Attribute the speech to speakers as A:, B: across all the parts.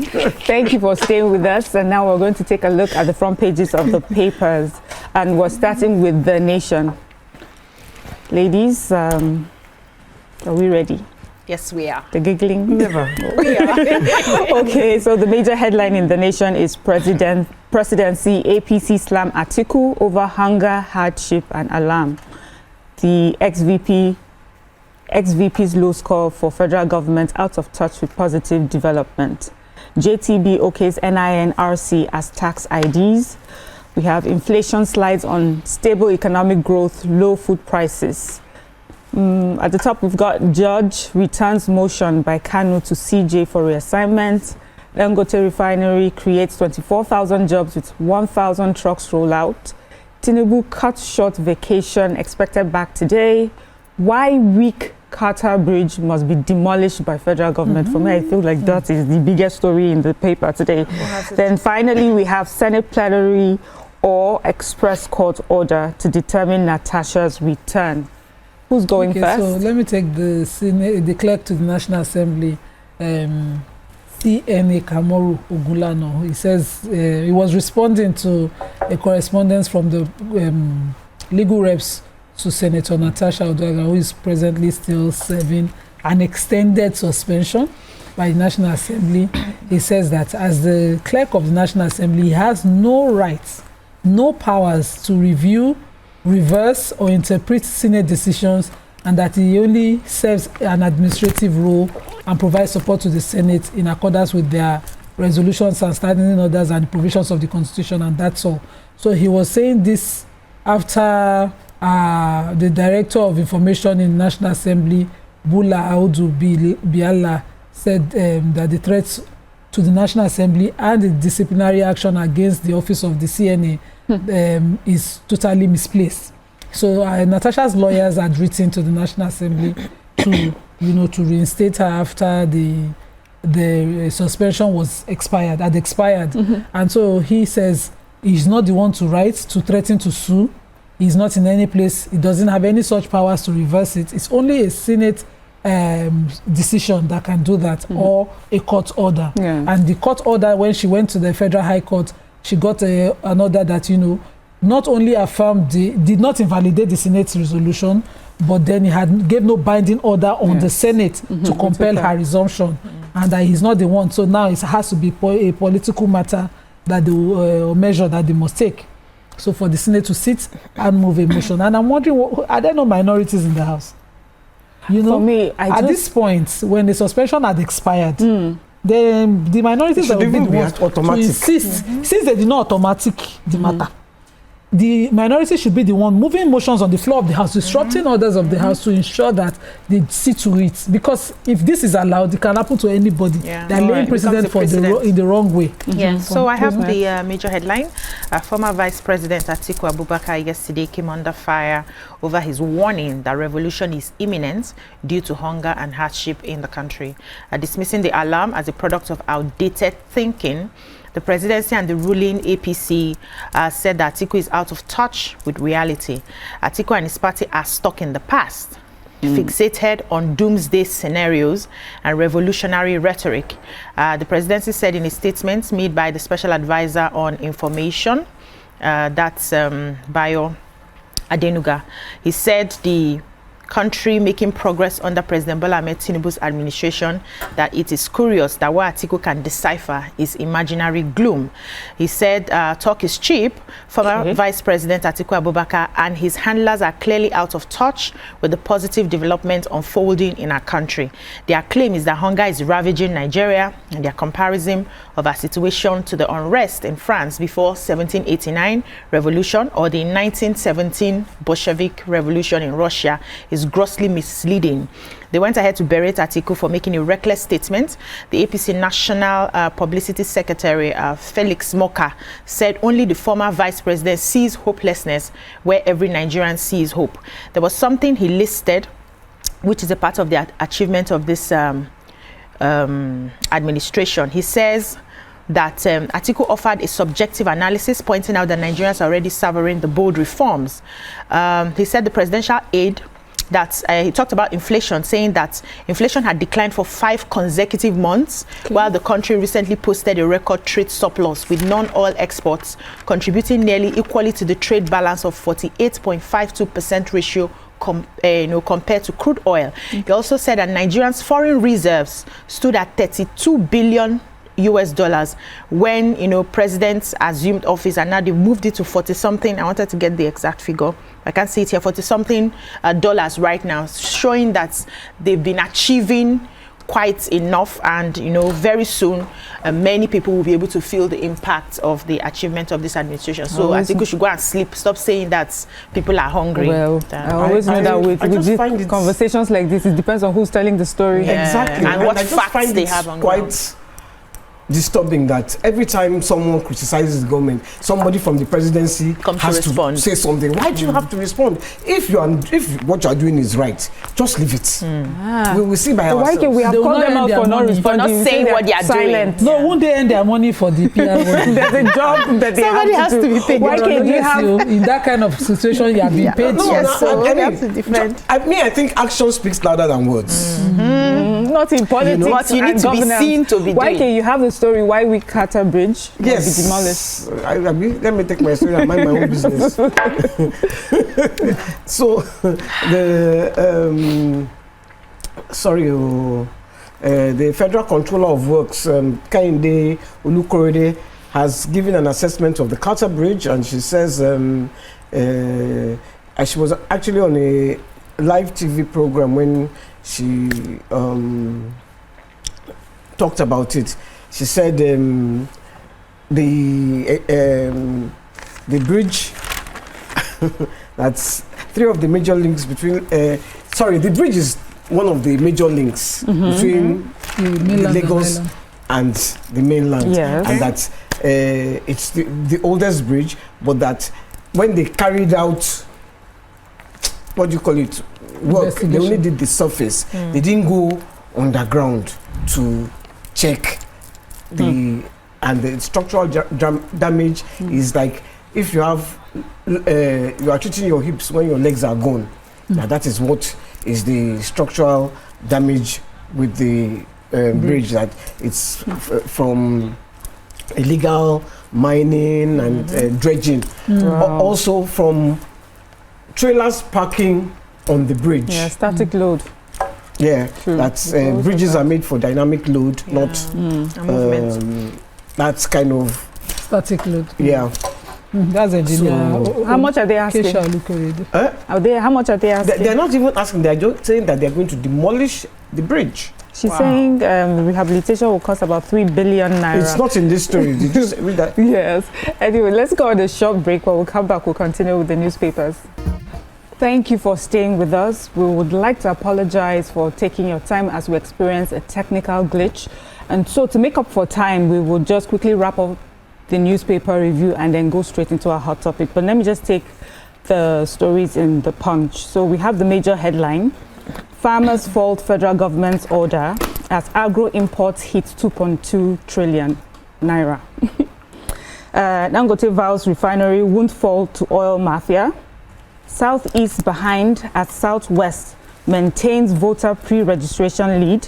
A: Thank you for staying with us. And now we're going to take a look at the front pages of the papers. And we're starting with The Nation. Ladies, are we ready?
B: Yes, we are.
A: The giggling?
C: Never.
B: We are.
A: Okay, so the major headline in The Nation is Presidency, APC slam Atiku over hunger, hardship and alarm. The ex-VP's low score for federal government out of touch with positive development. JTB OK's NINRC as tax IDs. We have inflation slides on stable economic growth, low food prices. At the top, we've got Judge returns motion by Kanu to CJ for reassignment. Dangote Refinery creates 24,000 jobs with 1,000 trucks rollout. Tinubu cuts short vacation expected back today. Why weak Qatar Bridge must be demolished by federal government. For me, I feel like that is the biggest story in the paper today. Then finally, we have Senate plenary or express court order to determine Natasha's return. Who's going first?
D: So let me take the clerk to the National Assembly, CNA Kamoru Ogulano. He says he was responding to a correspondence from the legal reps to Senator Natasha Oduaga, who is presently still serving an extended suspension by the National Assembly. He says that as the clerk of the National Assembly, he has no rights, no powers to review, reverse or interpret Senate decisions, and that he only serves an administrative role and provides support to the Senate in accordance with their resolutions and standing orders and provisions of the Constitution, and that's all. So he was saying this after the Director of Information in the National Assembly, Bula Audu Biala, said that the threats to the National Assembly and the disciplinary action against the office of the CNA is totally misplaced. So Natasha's lawyers had written to the National Assembly to reinstate her after the suspension was expired. And so he says he's not the one to write, to threaten to sue. He's not in any place. He doesn't have any such powers to reverse it. It's only a Senate decision that can do that, or a court order. And the court order, when she went to the Federal High Court, she got an order that, not only affirmed, did not invalidate the Senate's resolution, but then he gave no binding order on the Senate to compel her resumption, and that he's not the one. So now it has to be a political matter that they measure that they must take. So for the Senate to sit and move a motion. And I'm wondering, are there no minorities in the House?
A: For me,
D: at this point, when the suspension had expired, then the minorities have been to insist, since they did not automatic the matter. The minority should be the one moving motions on the floor of the House, disrupting orders of the House to ensure that they see to it. Because if this is allowed, it can happen to anybody. They're laying precedent in the wrong way.
B: So I have the major headline. Former Vice President Atiku Abubakar yesterday came under fire over his warning that revolution is imminent due to hunger and hardship in the country. Dismissing the alarm as a product of outdated thinking, the presidency and the ruling APC said that Atiku is out of touch with reality. Atiku and his party are stuck in the past, fixated on doomsday scenarios and revolutionary rhetoric. The presidency said in a statement made by the Special Advisor on Information, that's Bayo Adenuga, he said the country making progress under President Bola Ahmed Tinubu's administration, that it is curious that what Atiku can decipher is imaginary gloom. He said talk is cheap. Former Vice President Atiku Abubakar and his handlers are clearly out of touch with the positive development unfolding in our country. Their claim is that hunger is ravaging Nigeria, and their comparison of our situation to the unrest in France before 1789 revolution or the 1917 Bolshevik revolution in Russia is grossly misleading. They went ahead to berate Atiku for making a reckless statement. The APC National Publicity Secretary, Felix Moka, said only the former vice president sees hopelessness where every Nigerian sees hope. There was something he listed, which is a part of the achievement of this administration. He says that Atiku offered a subjective analysis, pointing out that Nigerians are already savoring the bold reforms. He said the presidential aide that he talked about inflation, saying that inflation had declined for 5 consecutive months, while the country recently posted a record trade surplus, with non-oil exports contributing nearly equally to the trade balance of 48.52% ratio compared to crude oil. He also said that Nigerians' foreign reserves stood at $32 billion when presidents assumed office, and now they moved it to 40-something. I wanted to get the exact figure. I can't see it here. 40-something dollars right now, showing that they've been achieving quite enough, and very soon many people will be able to feel the impact of the achievement of this administration. So I think we should go and sleep. Stop saying that people are hungry.
A: Well, I always know that with these conversations like this, it depends on who's telling the story.
B: Yeah.
C: Exactly.
B: And what facts they have on ground.
C: Quite disturbing that every time someone criticizes the government, somebody from the presidency has to say something. Why do you have to respond? If what you are doing is right, just leave it. We will see by ourselves.
A: Why can we have called them out for not responding,
B: for not saying what they are silent
D: doing? No, won't they earn their money for the PR?
A: There's a job that
B: somebody has to be paid.
A: Why can't you have
D: in that kind of situation you have been paid?
C: I think action speaks louder than words.
A: Not in politics,
B: but you need to be seen to be
A: why
B: doing.
A: can you have the story why we Carter Bridge will be demolished?
C: Let me take my story and mind my own business. So the Federal Controller of Works, Kehinde Olukorede, has given an assessment of the Carter Bridge, and she says she was actually on a live TV program when she talked about it. She said the bridge, that's 3 of the major links between, the bridge is one of the major links between Lagos and the mainland.
A: Yes.
C: And that it's the oldest bridge, but that when they carried out, what do you call it, work, they only did the surface. They didn't go underground to check the structural damage is like if you have you are treating your hips when your legs are gone. Now that is what is the structural damage with the bridge, that it's from illegal mining and dredging. Also from trailers parking on the bridge.
A: Yeah, static load.
C: Yeah, that's bridges are made for dynamic load, not
B: movement.
C: That's kind of
D: static load.
C: Yeah.
D: That's engineer.
A: So, how much are they asking? How much are they asking?
C: They're not even asking. They're just saying that they're going to demolish the bridge.
A: She's saying rehabilitation will cost about 3 billion naira.
C: It's not in this story. Did you read that?
A: Yes. Anyway, let's go on a short break. When we'll come back, we'll continue with the newspapers. Thank you for staying with us. We would like to apologize for taking your time as we experience a technical glitch. And so to make up for time, we will just quickly wrap up the newspaper review and then go straight into our hot topic. But let me just take the stories in the Punch. So we have the major headline: farmers fault federal government's order as agro imports hit 2.2 trillion naira. Dangote vows refinery won't fall to oil mafia. Southeast behind as Southwest maintains voter pre-registration lead.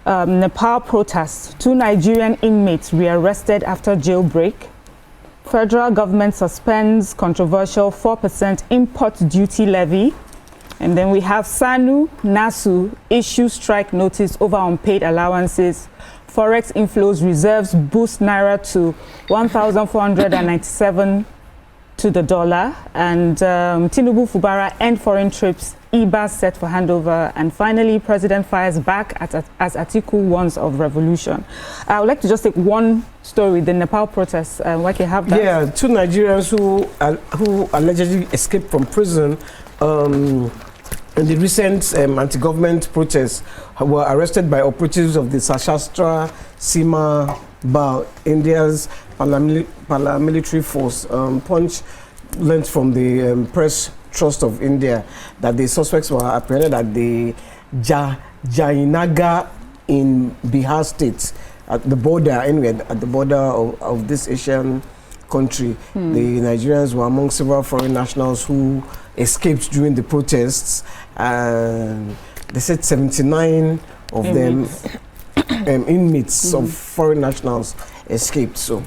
A: Nepal protests. 2 Nigerian inmates rearrested after jailbreak. Federal government suspends controversial 4% import duty levy. And then we have SANU, NASU issue strike notice over unpaid allowances. Forex inflows reserves boost naira to 1,497 to the dollar. And Tinubu Fubara end foreign trips. IBA set for handover. And finally, President fires back as Atiku warns of revolution. I would like to just take one story, the Nepal protests. Why can I have that?
C: Yeah, 2 Nigerians who allegedly escaped from prison in the recent anti-government protests were arrested by operatives of the Sashastra Seema Bal, India's paramilitary force. Punch learned from the Press Trust of India that the suspects were apprehended at the Jayanagar in Bihar state, at the border, anyway, at the border of this Asian country. The Nigerians were among several foreign nationals who escaped during the protests. And they said 79 of inmates of foreign nationals escaped. So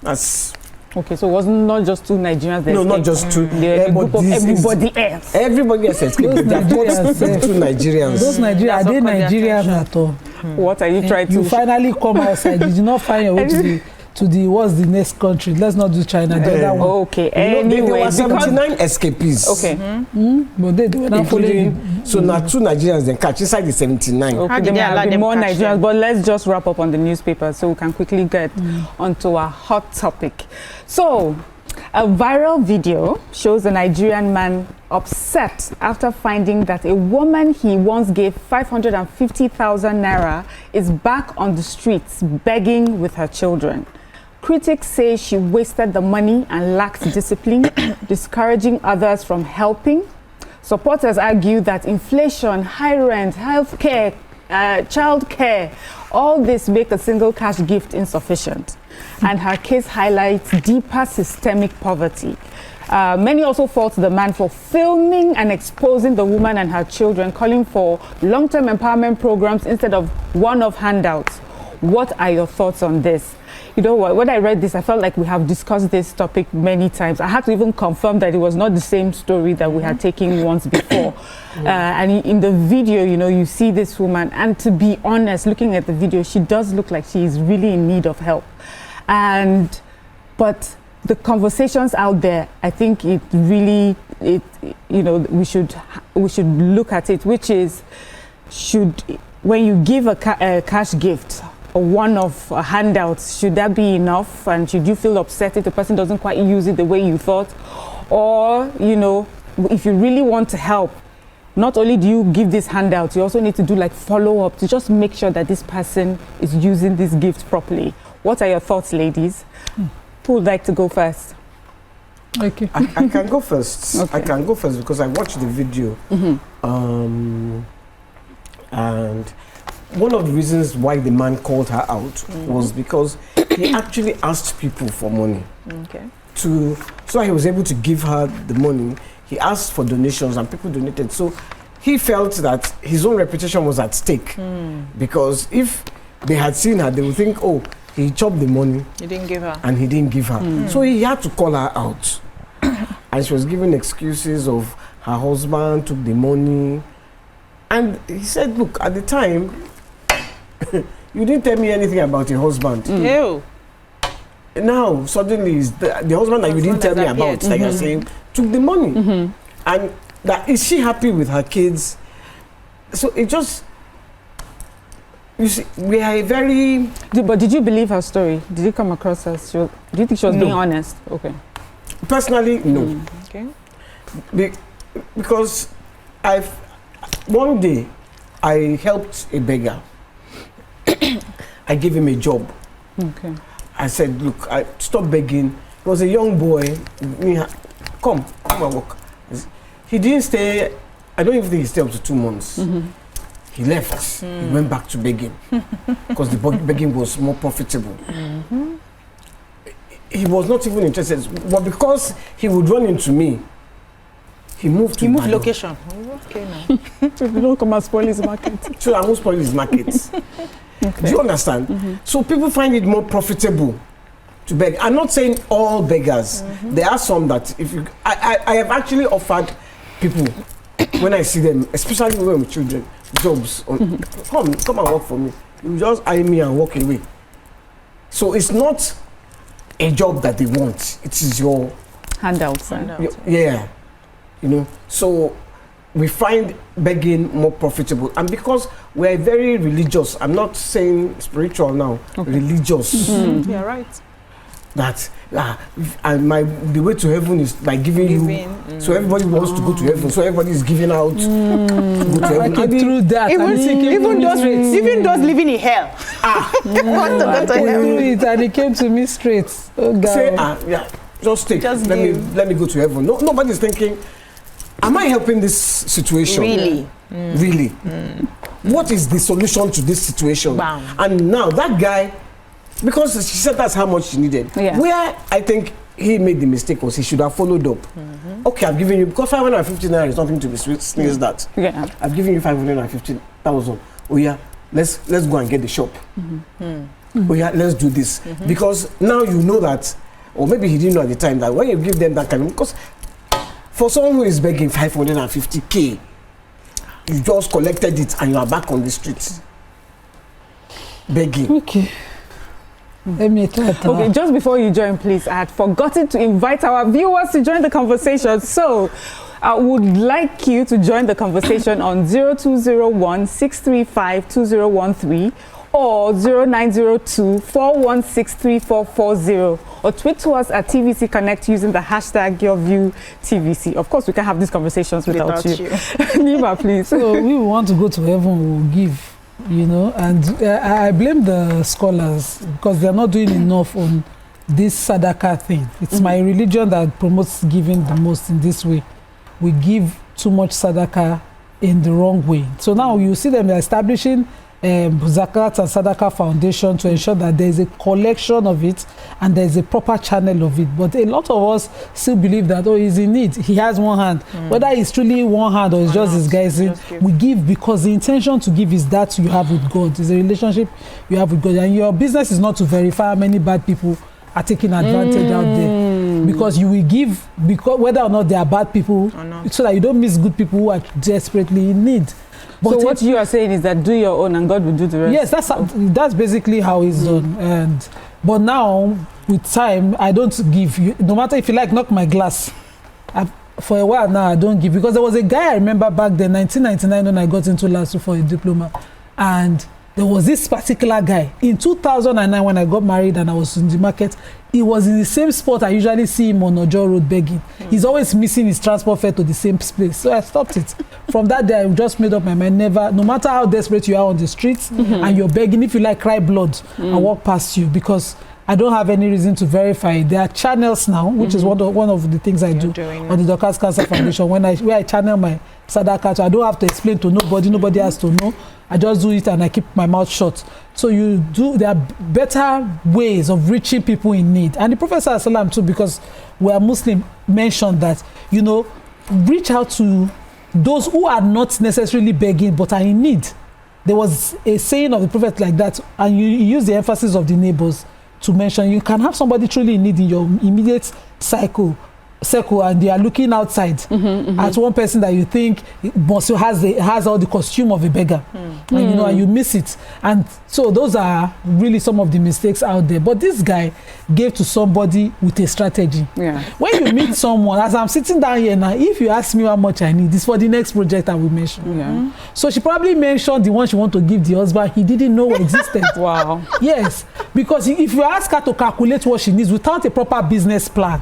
C: that's...
A: Okay, so it was not just 2 Nigerians that
C: No,
A: escaped.
C: not just 2.
A: A group of everybody else.
C: Everybody else escaped. They are 2 Nigerians.
D: Those Nigerians, are they Nigerians at all?
A: What are you trying to...
D: You finally come outside. Did you not find your way to the what's the next country? Let's not do China. The other one.
A: Okay, anyway.
C: There were 79 escapees.
A: Okay.
D: But they were not following.
C: So now 2 Nigerians then catch inside the 79.
A: Okay, there might be more Nigerians, but let's just wrap up on the newspaper so we can quickly get onto our hot topic. So, a viral video shows a Nigerian man upset after finding that a woman he once gave 550,000 naira is back on the streets begging with her children. Critics say she wasted the money and lacked discipline, discouraging others from helping. Supporters argue that inflation, high rent, healthcare, childcare, all this make a single cash gift insufficient. And her case highlights deeper systemic poverty. Many also fault the man for filming and exposing the woman and her children, calling for long-term empowerment programs instead of one-off handouts. What are your thoughts on this? You know what, when I read this, I felt like we have discussed this topic many times. I had to even confirm that it was not the same story that we had taken once before. And in the video, you know, you see this woman, and to be honest, looking at the video, she does look like she is really in need of help. But the conversations out there, I think it really, you know, we should look at it, which is, when you give a cash gift, a one-off handout, should that be enough? And should you feel upset if the person doesn't quite use it the way you thought? Or, you know, if you really want to help, not only do you give this handout, you also need to do like follow-up to just make sure that this person is using this gift properly. What are your thoughts, ladies? Who would like to go first?
D: Okay.
C: I can go first. Okay. I can go first because I watched the video. And one of the reasons why the man called her out was because he actually asked people for money.
A: Okay.
C: So he was able to give her the money. He asked for donations and people donated. So he felt that his own reputation was at stake. Because if they had seen her, they would think, oh, he chopped the money.
B: He didn't give her.
C: And he didn't give her. So he had to call her out. And she was giving excuses of her husband took the money. And he said, look, at the time, you didn't tell me anything about your husband.
B: Ew.
C: Now, suddenly, the husband that you didn't tell me about, like you're saying, took the money. And that, is she happy with her kids? So it just, you see, we are a very...
A: But did you believe her story? Did you come across as, do you think she was being honest? Okay.
C: Personally, no.
B: Okay.
C: Because one day, I helped a beggar. I gave him a job.
A: Okay.
C: I said, look, stop begging. He was a young boy. Come and work. He didn't stay, I don't even think he stayed up to 2 months. He left. He went back to begging because the begging was more profitable. He was not even interested, but because he would run into me, he moved to Ibadan.
B: Location. Okay, now.
A: So you don't come and spoil his market.
C: So I won't spoil his market. Okay. Do you understand? So people find it more profitable to beg. I'm not saying all beggars. There are some that if you, I have actually offered people when I see them, especially women with children, jobs. Come and work for me. You just eye me and walk away. So it's not a job that they want. It is your
A: handouts.
C: Yeah, you know. So we find begging more profitable, and because we're very religious, I'm not saying spiritual now, religious.
B: Yeah, right.
C: That and the way to heaven is by giving you. So everybody wants to go to heaven. So everybody is giving out to go to heaven.
D: Through that,
B: even those living in hell. Want to go to heaven.
D: And he came to me straight. Oh God.
C: Say yeah, just take. Let me go to heaven. No, nobody's thinking, am I helping this situation?
B: Really?
C: Really? What is the solution to this situation?
B: Bam.
C: And now that guy, because she said that's how much she needed.
A: Yeah.
C: Where I think he made the mistake was he should have followed up. Okay, I've given you, because 550 naira is nothing to be sneezed at.
A: Yeah.
C: I've given you 550,000. Oh yeah, let's go and get the shop. Oh yeah, let's do this. Because now you know that, or maybe he didn't know at the time that when you give them that kind of, because for someone who is begging 550K, you just collected it and you are back on the streets begging.
D: Okay. Let me try to.
A: Okay, just before you join, please, I had forgotten to invite our viewers to join the conversation. So I would like you to join the conversation on 0201-635-2013 or 0902-416-3440, or tweet to us at TVC Connect using the hashtag YourViewTVC. Of course, we can have these conversations without you. Nima, please.
D: So we want to go to heaven, we'll give. You know, and I blame the scholars because they are not doing enough on this sadaka thing. It's my religion that promotes giving the most in this way. We give too much sadaka in the wrong way. So now you see them establishing Zakat and Sadaka Foundation to ensure that there is a collection of it and there is a proper channel of it. But a lot of us still believe that, oh, he's in need. He has one hand. Whether it's truly one hand or it's just disguising, we give because the intention to give is that you have with God. It's a relationship you have with God. And your business is not to verify how many bad people are taking advantage out there. Because you will give, because whether or not they are bad people, so that you don't miss good people who are desperately in need. But
A: so what you are saying is that do your own and God will do the rest.
D: Yes, that's basically how it's done. But now with time, I don't give. No matter if you like, knock my glass. For a while now, I don't give because there was a guy I remember back then, 1999, when I got into LASU for a diploma, and there was this particular guy in 2009 when I got married and I was in the market. He was in the same spot I usually see him on Ojo Road begging. He's always missing his transport fare to the same place. So I stopped it. From that day, I just made up my mind, never, no matter how desperate you are on the streets and you're begging, if you like, cry blood and walk past you, because I don't have any reason to verify it. There are channels now, which is one of the things I do on the Dorcas Cancer Foundation. Where I channel my sadaka, so I don't have to explain to nobody. Nobody has to know. I just do it and I keep my mouth shut. So there are better ways of reaching people in need. And the Prophet ﷺ too, because we are Muslim, mentioned that, you know, reach out to those who are not necessarily begging but are in need. There was a saying of the Prophet like that, and you use the emphasis of the neighbors to mention you can have somebody truly in need in your immediate circle, and they are looking outside at one person that you think has all the costume of a beggar, and you know, and you miss it. And so those are really some of the mistakes out there. But this guy gave to somebody with a strategy. When you meet someone, as I'm sitting down here now, if you ask me how much I need, this for the next project I will mention. So she probably mentioned the one she want to give the husband he didn't know existed.
A: Wow.
D: Yes, because if you ask her to calculate what she needs without a proper business plan,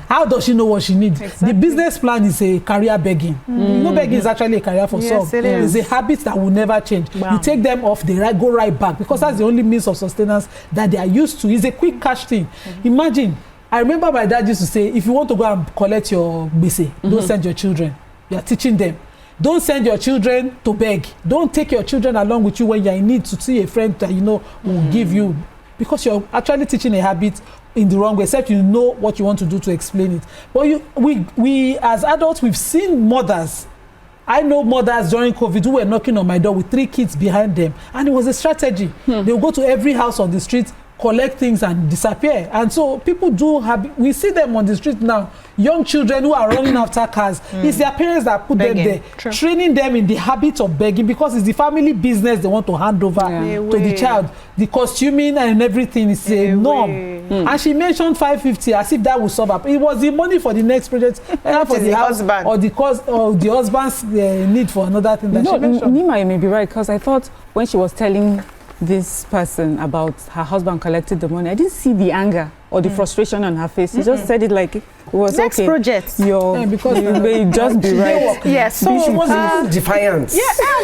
D: how does she know what she needs? The business plan is a career begging. You know, begging is actually a career for some. It's a habit that will never change. You take them off, they go right back, because that's the only means of sustenance that they are used to. It's a quick cash thing. Imagine, I remember my dad used to say, if you want to go and collect your bese, don't send your children. You are teaching them. Don't send your children to beg. Don't take your children along with you when you're in need to see a friend that you know will give you, because you're actually teaching a habit in the wrong way, except you know what you want to do to explain it. But we as adults, we've seen mothers. I know mothers during COVID who were knocking on my door with 3 kids behind them, and it was a strategy. They will go to every house on the street, collect things and disappear. And so people do have, we see them on the street now, young children who are running after cars. It's their parents that put them there, training them in the habit of begging, because it's the family business they want to hand over to the child. The costuming and everything is a norm. And she mentioned 550 as if that would solve up. It was the money for the next project, for the house husband. or the husband's need for another thing that she mentioned.
A: Nima, you may be right, because I thought when she was telling this person about her husband collected the money, I didn't see the anger or the frustration on her face. She just said it like it was
B: next
A: okay.
B: project.
D: Because
A: you may just be right.
B: Yes, so
C: she was defiant.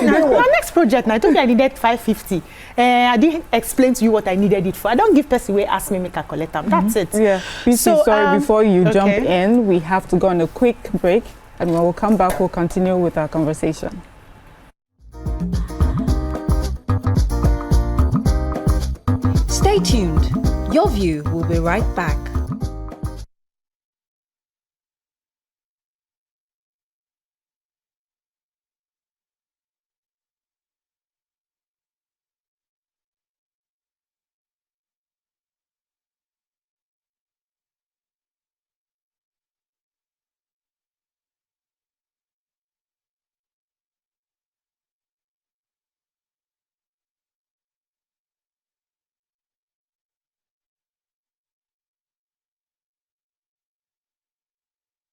B: My next project, now I told you I needed 550. I didn't explain to you what I needed it for. I don't give person where ask me make a collect them. That's it.
A: Yeah. So, sorry, before you jump in, we have to go on a quick break, and when we'll come back, we'll continue with our conversation.
E: Stay tuned. Your View will be right back.